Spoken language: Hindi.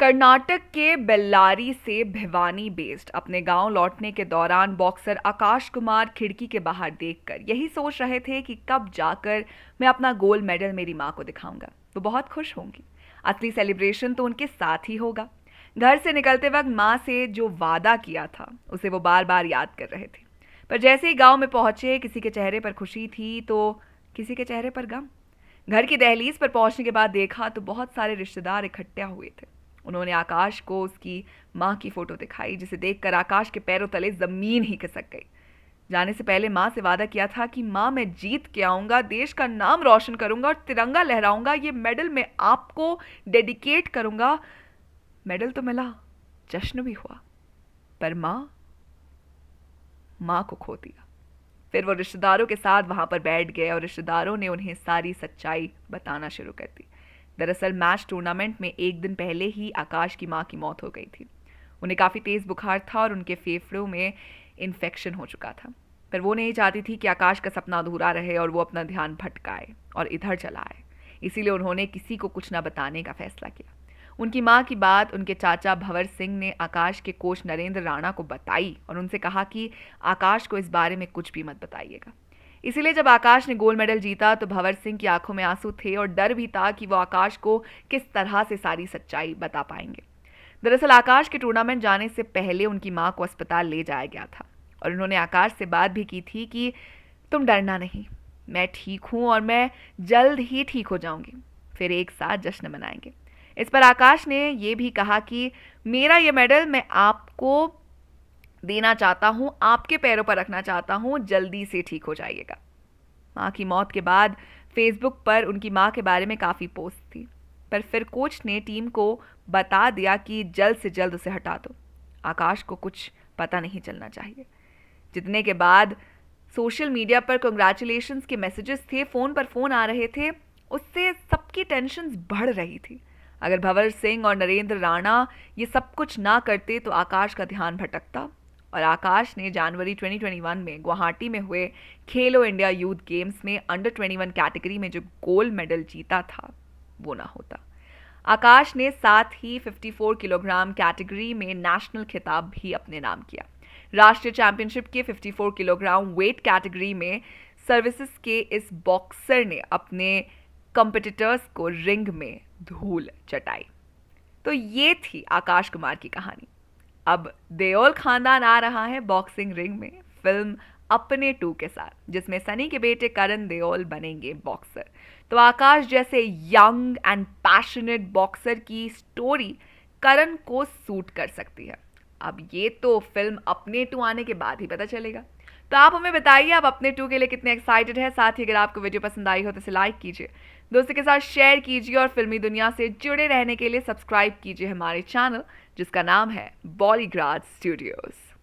कर्नाटक के बेल्लारी से भिवानी बेस्ड अपने गांव लौटने के दौरान बॉक्सर आकाश कुमार खिड़की के बाहर देखकर यही सोच रहे थे कि कब जाकर मैं अपना गोल्ड मेडल मेरी मां को दिखाऊंगा। वो बहुत खुश होंगी। असली सेलिब्रेशन तो उनके साथ ही होगा। घर से निकलते वक्त मां से जो वादा किया था उसे वो बार बार याद कर रहे थे। पर जैसे ही गांव में पहुंचे, किसी के चेहरे पर खुशी थी तो किसी के चेहरे पर गम। घर की दहलीज पर पहुंचने के बाद देखा तो बहुत सारे रिश्तेदार इकट्ठे हुए थे। उन्होंने आकाश को उसकी मां की फोटो दिखाई, जिसे देखकर आकाश के पैरों तले जमीन ही खिसक गई। जाने से पहले मां से वादा किया था कि मां, मैं जीत के आऊंगा, देश का नाम रोशन करूंगा और तिरंगा लहराऊंगा, ये मेडल मैं आपको डेडिकेट करूंगा। मेडल तो मिला, जश्न भी हुआ, पर मां को खो दिया। फिर वो रिश्तेदारों के साथ वहां पर बैठ गए और रिश्तेदारों ने उन्हें सारी सच्चाई बताना शुरू कर दी। दरअसल मैच टूर्नामेंट में एक दिन पहले ही आकाश की मां की मौत हो गई थी। उन्हें काफ़ी तेज़ बुखार था और उनके फेफड़ों में इन्फेक्शन हो चुका था। पर वो नहीं चाहती थी कि आकाश का सपना अधूरा रहे और वो अपना ध्यान भटकाए और इधर चला आए। इसीलिए उन्होंने किसी को कुछ न बताने का फैसला किया। उनकी मां की बात उनके चाचा भंवर सिंह ने आकाश के कोच नरेंद्र राणा को बताई और उनसे कहा कि आकाश को इस बारे में कुछ भी मत बताइएगा। इसीलिए जब आकाश ने गोल्ड मेडल जीता तो भंवर सिंह की आंखों में आंसू थे और डर भी था कि वो आकाश को किस तरह से सारी सच्चाई बता पाएंगे। दरअसल आकाश के टूर्नामेंट जाने से पहले उनकी मां को अस्पताल ले जाया गया था और उन्होंने आकाश से बात भी की थी कि तुम डरना नहीं, मैं ठीक हूं और मैं जल्द ही ठीक हो जाऊंगी, फिर एक साथ जश्न मनाएंगे। इस पर आकाश ने यह भी कहा कि मेरा ये मेडल मैं आपको देना चाहता हूं, आपके पैरों पर रखना चाहता हूं, जल्दी से ठीक हो जाइएगा। मां की मौत के बाद फेसबुक पर उनकी मां के बारे में काफ़ी पोस्ट थी, पर फिर कोच ने टीम को बता दिया कि जल्द से जल्द उसे हटा दो, आकाश को कुछ पता नहीं चलना चाहिए। जितने के बाद सोशल मीडिया पर कंग्रेचुलेशंस के मैसेजेस थे, फ़ोन पर फ़ोन आ रहे थे, उससे सबकी टेंशन बढ़ रही थी। अगर भंवर सिंह और नरेंद्र राणा ये सब कुछ ना करते तो आकाश का ध्यान भटकता और आकाश ने जनवरी 2021 में गुवाहाटी में हुए खेलो इंडिया यूथ गेम्स में अंडर 21 कैटेगरी में जो गोल्ड मेडल जीता था वो ना होता। आकाश ने साथ ही 54 किलोग्राम कैटेगरी में नेशनल खिताब भी अपने नाम किया। राष्ट्रीय चैंपियनशिप के 54 किलोग्राम वेट कैटेगरी में सर्विसेज के इस बॉक्सर ने अपने कंपिटिटर्स को रिंग में धूल चटाई। तो ये थी आकाश कुमार की कहानी। अब देओल खानदान आ रहा है बॉक्सिंग रिंग में फिल्म अपने 2 के साथ, जिसमें सनी के बेटे करण देओल बनेंगे बॉक्सर। तो आकाश जैसे यंग एंड पैशनेट बॉक्सर की स्टोरी करण को सूट कर सकती है। अब ये तो फिल्म अपने 2 आने के बाद ही पता चलेगा। तो आप हमें बताइए आप अपने 2 के लिए कितने एक्साइटेड है। साथ ही अगर आपको वीडियो पसंद आई हो तो इसे लाइक कीजिए, दोस्तों के साथ शेयर कीजिए और फिल्मी दुनिया से जुड़े रहने के लिए सब्सक्राइब कीजिए हमारे चैनल जिसका नाम है बॉलीग्राड स्टूडियोज।